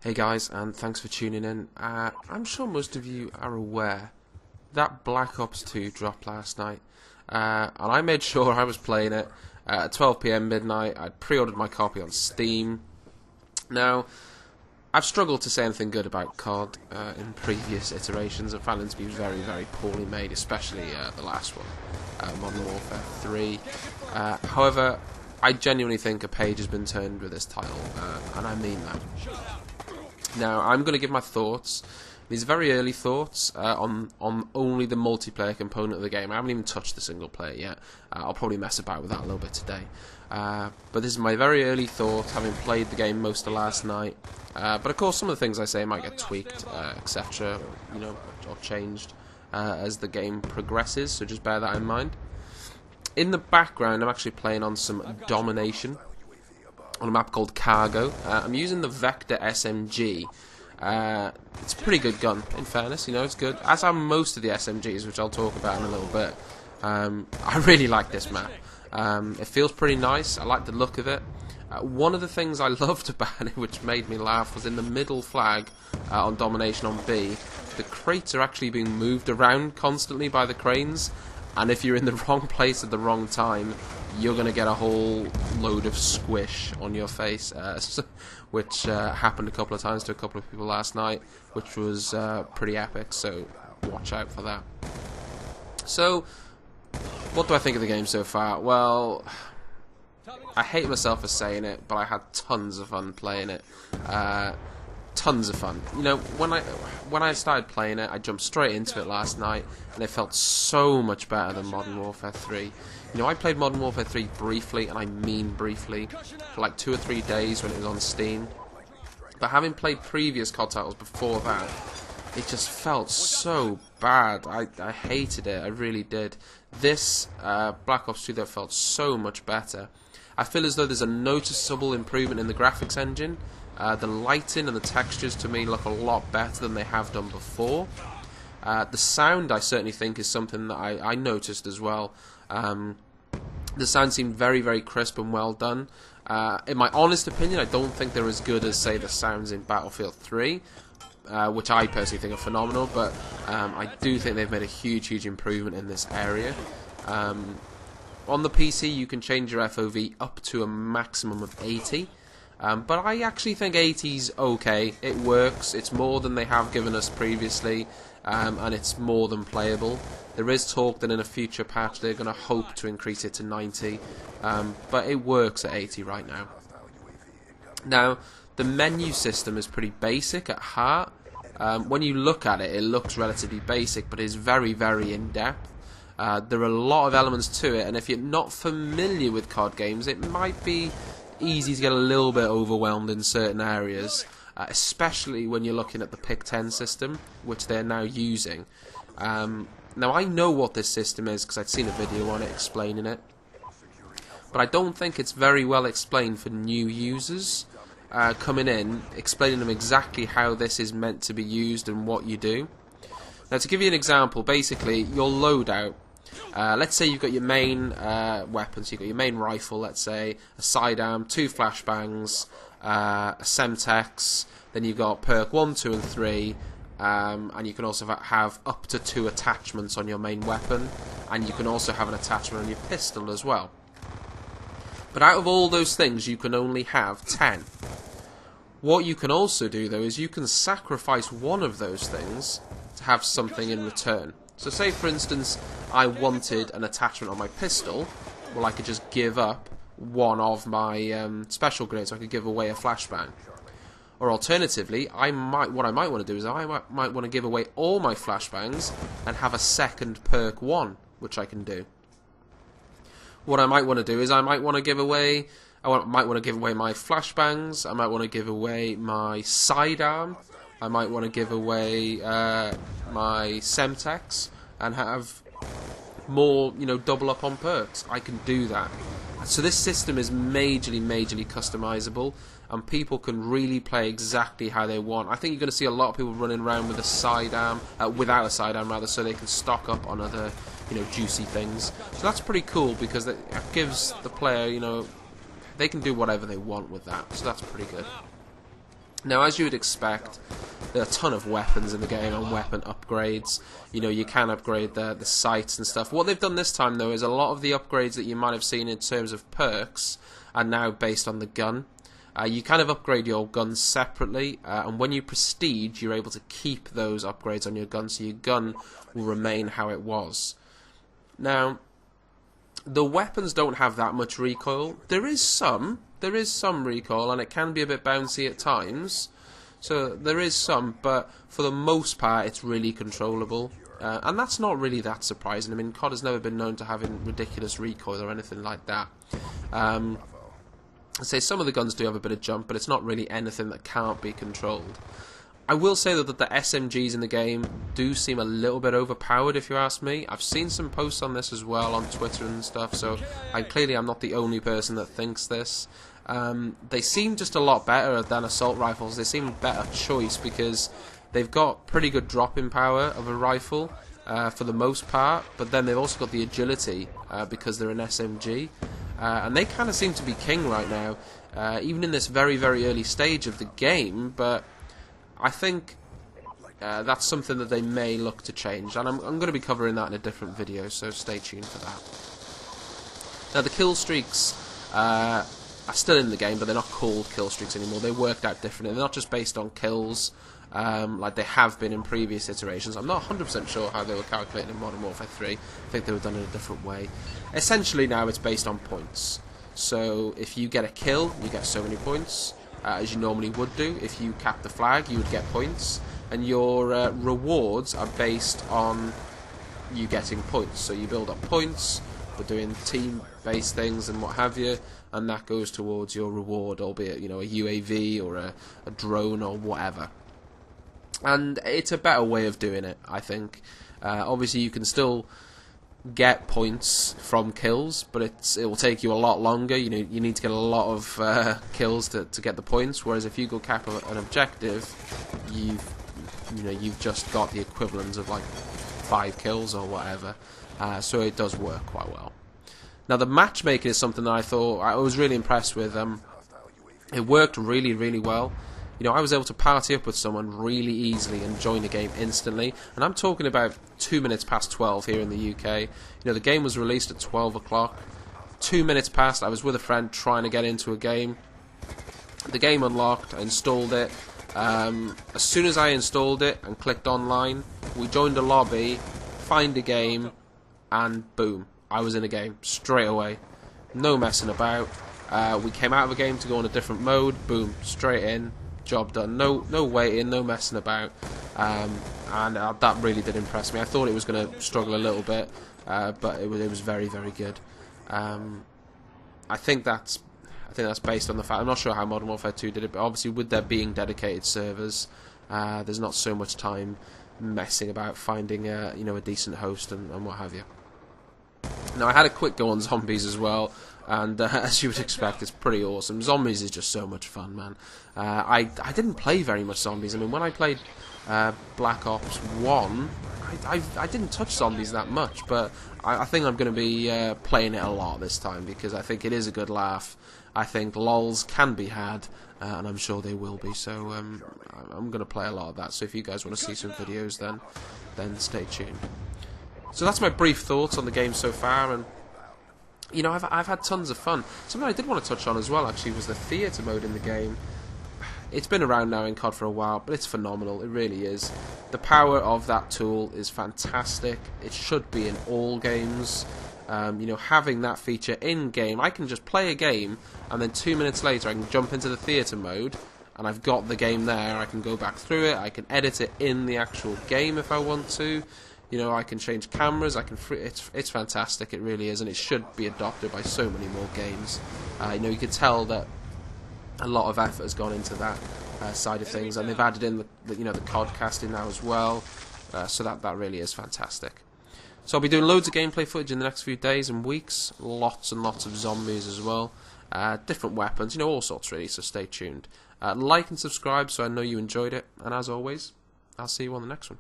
Hey guys, and thanks for tuning in. I'm sure most of you are aware that Black Ops 2 dropped last night, and I made sure I was playing it at 12 PM midnight. I'd pre-ordered my copy on Steam. Now, I've struggled to say anything good about COD in previous iterations. I found it to be very, very poorly made, especially the last one, Modern Warfare 3. However, I genuinely think a page has been turned with this title, and I mean that. Now, I'm going to give my thoughts. These are very early thoughts on only the multiplayer component of the game. I haven't even touched the single player yet. I'll probably mess about with that a little bit today. But this is my very early thoughts, having played the game most of last night. But of course, some of the things I say might get tweaked, etc., or changed as the game progresses. So just bear that in mind. In the background, I'm actually playing on some Domination on a map called Cargo. I'm using the Vector SMG. It's a pretty good gun, in fairness, it's good. As are most of the SMGs, which I'll talk about in a little bit. I really like this map. It feels pretty nice. I like the look of it. One of the things I loved about it, which made me laugh, was in the middle flag on Domination on B, the crates are actually being moved around constantly by the cranes, and if you're in the wrong place at the wrong time, you're going to get a whole load of squish on your face, which happened a couple of times to a couple of people last night, which was pretty epic, so watch out for that. So, what do I think of the game so far? Well, I hate myself for saying it, but I had tons of fun playing it. Tons of fun. When I started playing it, I jumped straight into it last night, and it felt so much better than Modern Warfare 3. I played Modern Warfare 3 briefly, and I mean briefly, for like 2 or 3 days when it was on Steam. But having played previous COD titles before that, it just felt so bad. I hated it, I really did. This Black Ops 2 though felt so much better. I feel as though there's a noticeable improvement in the graphics engine. The lighting and the textures to me look a lot better than they have done before. The sound, I certainly think, is something that I noticed as well. The sound seemed very, very crisp and well done. In my honest opinion, I don't think they're as good as, say, the sounds in Battlefield 3, which I personally think are phenomenal, but I do think they've made a huge, huge improvement in this area. On the PC, you can change your FOV up to a maximum of 80. But I actually think 80's okay. It works. It's more than they have given us previously, and it's more than playable. There is talk that in a future patch they're going to hope to increase it to 90, but it works at 80 right now. Now, the menu system is pretty basic at heart. When you look at it, it looks relatively basic, but it's very, very in-depth. There are a lot of elements to it, and if you're not familiar with COD games, it might be easy to get a little bit overwhelmed in certain areas, especially when you're looking at the Pick 10 system, which they're now using. Now, I know what this system is because I'd seen a video on it explaining it, but I don't think it's very well explained for new users coming in, explaining them exactly how this is meant to be used and what you do. Now, to give you an example, basically, your loadout, let's say you've got your main weapon, so you've got your main rifle, let's say, a sidearm, 2 flashbangs, a Semtex, then you've got perk 1, 2 and 3, and you can also have up to 2 attachments on your main weapon, and you can also have an attachment on your pistol as well. But out of all those things, you can only have 10. What you can also do, though, is you can sacrifice one of those things to have something in return. So say, for instance, I wanted an attachment on my pistol. Well, I could just give up one of my special grenades. So I could give away a flashbang. Or alternatively, what I might want to do is I might want to give away all my flashbangs and have a second perk 1, which I can do. What I might want to do is I might want to give away my flashbangs. I might want to give away my sidearm. I might want to give away my Semtex and have more, double up on perks. I can do that. So this system is majorly customizable, and people can really play exactly how they want. I think you're going to see a lot of people running around with a sidearm, without a sidearm rather, so they can stock up on other, juicy things. So that's pretty cool because it gives the player, they can do whatever they want with that. So that's pretty good. Now, as you would expect, there are a ton of weapons in the game and weapon upgrades. You know, you can upgrade the sights and stuff. What they've done this time, though, is a lot of the upgrades that you might have seen in terms of perks are now based on the gun. You kind of upgrade your guns separately, and when you prestige, you're able to keep those upgrades on your gun, so your gun will remain how it was. Now, the weapons don't have that much recoil. There is some recoil, and it can be a bit bouncy at times. So there is some, but for the most part, it's really controllable. And that's not really that surprising. I mean, COD has never been known to having ridiculous recoil or anything like that. I'd say some of the guns do have a bit of jump, but it's not really anything that can't be controlled. I will say that the SMGs in the game do seem a little bit overpowered, if you ask me. I've seen some posts on this as well on Twitter and stuff, so clearly I'm not the only person that thinks this. They seem just a lot better than assault rifles. They seem a better choice because they've got pretty good drop-in power of a rifle for the most part, but then they've also got the agility because they're an SMG. And they kind of seem to be king right now, even in this very, very early stage of the game, but I think that's something that they may look to change, and I'm going to be covering that in a different video, so stay tuned for that. Now, the kill streaks are still in the game, but they're not called kill streaks anymore. They worked out differently. They're not just based on kills like they have been in previous iterations. I'm not 100% sure how they were calculated in Modern Warfare 3. I think they were done in a different way. Essentially now it's based on points. So if you get a kill, you get so many points, as you normally would do. If you cap the flag, you would get points. And your rewards are based on you getting points. So you build up points for doing team-based things and what have you, and that goes towards your reward, albeit, you know, a UAV or a drone or whatever. And it's a better way of doing it, I think. Obviously, you can still get points from kills, but it will take you a lot longer. You know, you need to get a lot of kills to get the points. Whereas if you go cap an objective, you've just got the equivalent of like 5 kills or whatever. So it does work quite well. Now, the matchmaking is something that I was really impressed with. It worked really, really well. You know, I was able to party up with someone really easily and join the game instantly. And I'm talking about 2 minutes past 12 here in the UK. You know, the game was released at 12 o'clock. 2 minutes past, I was with a friend trying to get into a game. The game unlocked, I installed it. As soon as I installed it and clicked online, we joined a lobby, find a game, and boom, I was in a game straight away. No messing about. We came out of a game to go on a different mode, boom, straight in. Job done. No waiting, no messing about, and that really did impress me. I thought it was going to struggle a little bit, but it was very, very good. I think that's based on the fact, I'm not sure how Modern Warfare 2 did it, but obviously with there being dedicated servers, there's not so much time messing about finding a decent host and what have you. Now, I had a quick go on zombies as well, and as you would expect, it's pretty awesome. Zombies is just so much fun, man. I didn't play very much zombies. I mean, when I played Black Ops 1, I didn't touch zombies that much, but I think I'm going to be playing it a lot this time, because I think it is a good laugh. I think lols can be had, and I'm sure they will be, so I'm going to play a lot of that. So if you guys want to see some videos, then stay tuned. So that's my brief thoughts on the game so far, and you know, I've had tons of fun. Something I did want to touch on as well, actually, was the theatre mode in the game. It's been around now in COD for a while, but it's phenomenal. It really is. The power of that tool is fantastic. It should be in all games. You know, having that feature in game, I can just play a game, and then 2 minutes later I can jump into the theatre mode, and I've got the game there. I can go back through it. I can edit it in the actual game if I want to. You know, I can change cameras. It's fantastic. It really is, and it should be adopted by so many more games. You know, you can tell that a lot of effort has gone into that side of things, and they've added in the COD casting now as well. So that really is fantastic. So I'll be doing loads of gameplay footage in the next few days and weeks. Lots and lots of zombies as well. Different weapons, you know, all sorts really. So stay tuned. Like and subscribe so I know you enjoyed it. And as always, I'll see you on the next one.